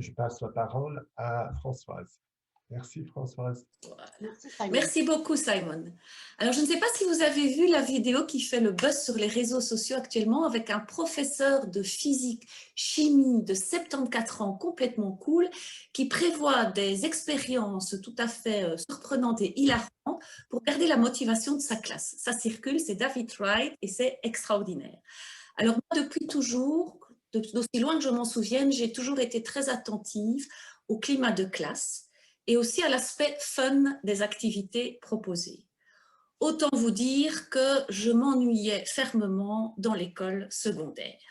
je passe la parole à Françoise. Merci Françoise. Merci, Simon. Merci beaucoup, Simon. Alors, je ne sais pas si vous avez vu la vidéo qui fait le buzz sur les réseaux sociaux actuellement avec un professeur de physique, chimie de 74 ans, complètement cool, qui prévoit des expériences tout à fait surprenantes et hilarantes pour garder la motivation de sa classe. Ça circule, c'est David Wright et c'est extraordinaire. Alors, moi, depuis toujours, d'aussi loin que je m'en souvienne, j'ai toujours été très attentive au climat de classe et aussi à l'aspect fun des activités proposées. Autant vous dire que je m'ennuyais fermement dans l'école secondaire.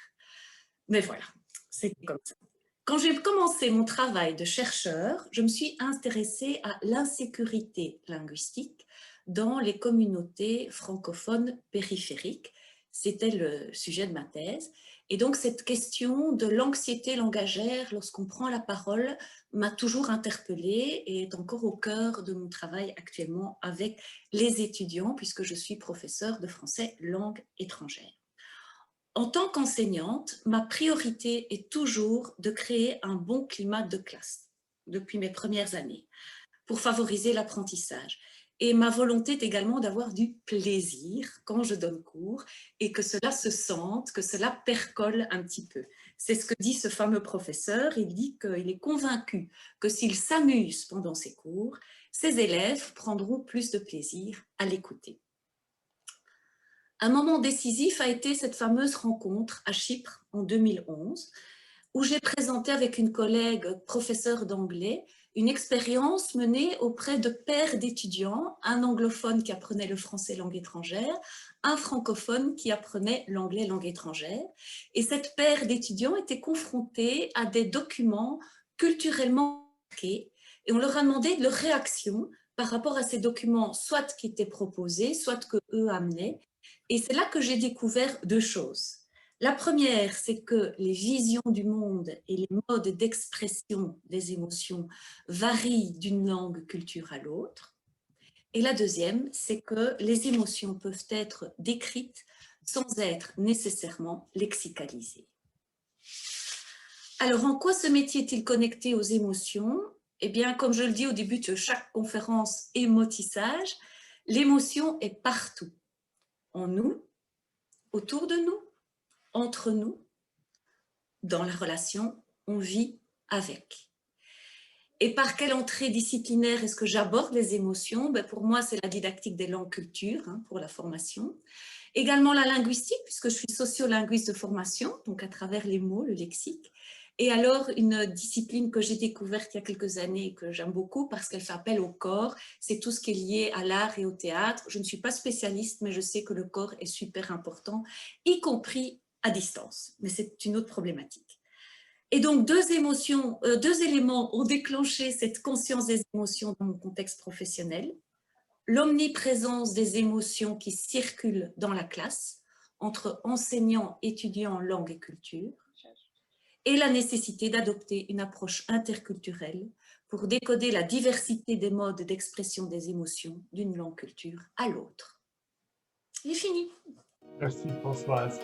Mais voilà, c'était comme ça. Quand j'ai commencé mon travail de chercheur, je me suis intéressée à l'insécurité linguistique dans les communautés francophones périphériques. C'était le sujet de ma thèse. Et donc, cette question de l'anxiété langagère lorsqu'on prend la parole m'a toujours interpellée et est encore au cœur de mon travail actuellement avec les étudiants, puisque je suis professeure de français langue étrangère. En tant qu'enseignante, ma priorité est toujours de créer un bon climat de classe depuis mes premières années pour favoriser l'apprentissage. Et ma volonté est également d'avoir du plaisir quand je donne cours et que cela se sente, que cela percole un petit peu. C'est ce que dit ce fameux professeur. Il dit qu'il est convaincu que s'il s'amuse pendant ses cours, ses élèves prendront plus de plaisir à l'écouter. Un moment décisif a été cette fameuse rencontre à Chypre en 2011, où j'ai présenté avec une collègue professeure d'anglais une expérience menée auprès de pairs d'étudiants, un anglophone qui apprenait le français langue étrangère, un francophone qui apprenait l'anglais langue étrangère. Et cette paire d'étudiants était confrontée à des documents culturellement marqués et on leur a demandé leur réaction par rapport à ces documents, soit qui étaient proposés, soit que eux amenaient. Et c'est là que j'ai découvert deux choses. La première, c'est que les visions du monde et les modes d'expression des émotions varient d'une langue culture à l'autre. Et la deuxième, c'est que les émotions peuvent être décrites sans être nécessairement lexicalisées. Alors, en quoi ce métier est-il connecté aux émotions? Eh bien, comme je le dis au début de chaque conférence émotissage, l'émotion est partout. En nous, autour de nous, entre nous, dans la relation, on vit avec. Et par quelle entrée disciplinaire est-ce que j'aborde les émotions? Pour moi, c'est la didactique des langues cultures pour la formation. Également la linguistique, puisque je suis sociolinguiste de formation, donc à travers les mots, le lexique. Et alors, une discipline que j'ai découverte il y a quelques années et que j'aime beaucoup parce qu'elle fait appel au corps, c'est tout ce qui est lié à l'art et au théâtre. Je ne suis pas spécialiste, mais je sais que le corps est super important, y compris à distance. Mais c'est une autre problématique. Et donc, deux éléments ont déclenché cette conscience des émotions dans mon contexte professionnel. L'omniprésence des émotions qui circulent dans la classe entre enseignants, étudiants, langue et culture, et la nécessité d'adopter une approche interculturelle pour décoder la diversité des modes d'expression des émotions d'une langue culture à l'autre. Il est fini. Merci Françoise.